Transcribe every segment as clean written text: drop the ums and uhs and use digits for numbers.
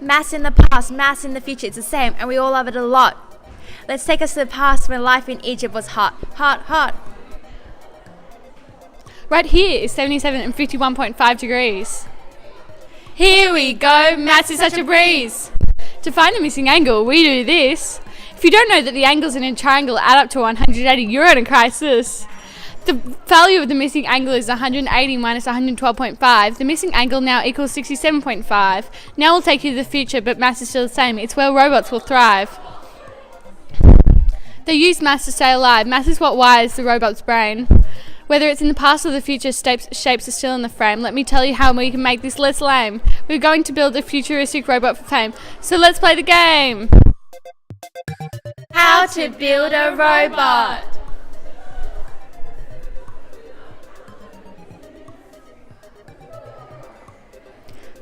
Maths in the past, maths in the future, it's the same, and we all love it a lot. Let's take us to the past when life in Egypt was hot, hot, hot. Right here is 77 and 51.5 degrees. Here we go, maths is such a breeze. To find the missing angle, we do this. If you don't know that the angles in a triangle add up to 180, you're in a crisis. The value of the missing angle is 180 minus 112.5. The missing angle now equals 67.5. Now we'll take you to the future, but maths is still the same. It's where robots will thrive. They use maths to stay alive. Maths is what wires the robot's brain. Whether it's in the past or the future, shapes are still in the frame. Let me tell you how we can make this less lame. We're going to build a futuristic robot for fame. So let's play the game! How to build a robot!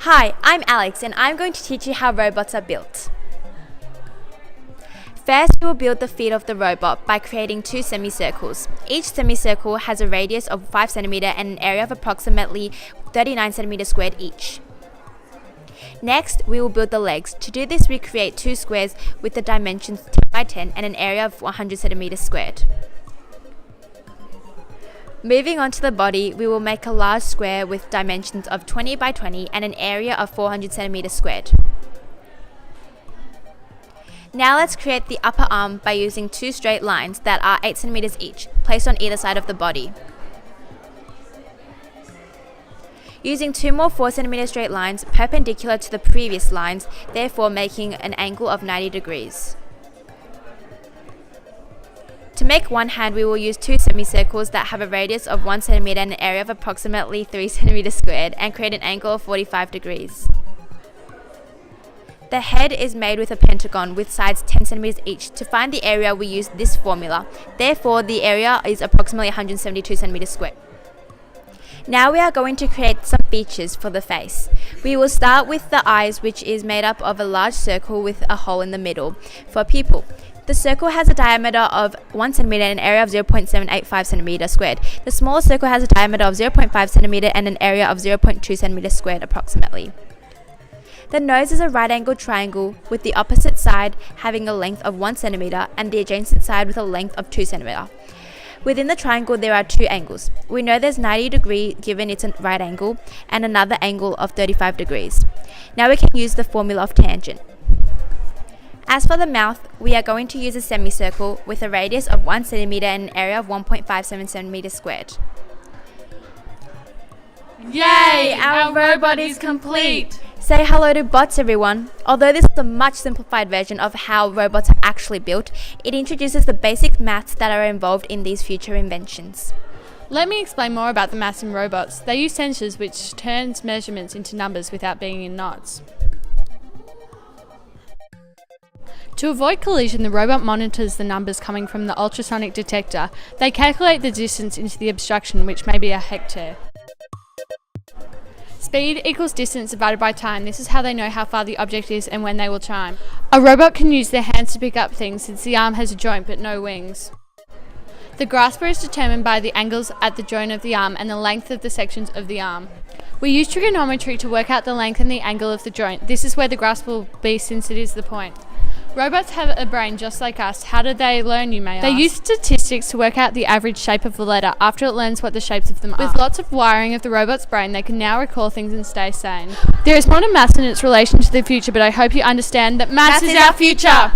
Hi, I'm Alex and I'm going to teach you how robots are built. First, we will build the feet of the robot by creating two semicircles. Each semicircle has a radius of 5 cm and an area of approximately 39 cm squared each. Next, we will build the legs. To do this, we create two squares with the dimensions 10 by 10 and an area of 100 cm squared. Moving on to the body, we will make a large square with dimensions of 20 by 20 and an area of 400 cm squared. Now let's create the upper arm by using two straight lines that are 8 cm each, placed on either side of the body. Using two more 4 cm straight lines perpendicular to the previous lines, therefore making an angle of 90 degrees. To make one hand, we will use two semicircles that have a radius of 1 cm and an area of approximately 3 cm squared and create an angle of 45 degrees. The head is made with a pentagon with sides 10 cm each. To find the area, we use this formula. Therefore, the area is approximately 172 cm squared. Now we are going to create some features for the face. We will start with the eyes, which is made up of a large circle with a hole in the middle for a pupil. The circle has a diameter of 1 cm and an area of 0.785 cm squared. The smaller circle has a diameter of 0.5 cm and an area of 0.2 cm squared approximately. The nose is a right-angled triangle with the opposite side having a length of 1 cm and the adjacent side with a length of 2 cm. Within the triangle there are two angles. We know there's 90 degrees given it's a right angle and another angle of 35 degrees. Now we can use the formula of tangent. As for the mouth, we are going to use a semicircle with a radius of 1 cm and an area of 1.57 cm squared. Yay! Our robot is complete! Say hello to bots, everyone. Although this is a much simplified version of how robots are actually built, it introduces the basic maths that are involved in these future inventions. Let me explain more about the maths in robots. They use sensors which turns measurements into numbers without being in knots. To avoid collision, the robot monitors the numbers coming from the ultrasonic detector. They calculate the distance into the obstruction, which may be a hectare. Speed equals distance divided by time. This is how they know how far the object is and when they will chime. A robot can use their hands to pick up things since the arm has a joint but no wings. The grasper is determined by the angles at the joint of the arm and the length of the sections of the arm. We use trigonometry to work out the length and the angle of the joint. This is where the grasp will be since it is the point. Robots have a brain just like us. How do they learn, you may ask? They use statistics to work out the average shape of a letter after it learns what the shapes of them are. With lots of wiring of the robot's brain, they can now recall things and stay sane. There is modern maths in its relation to the future, but I hope you understand that maths is our future!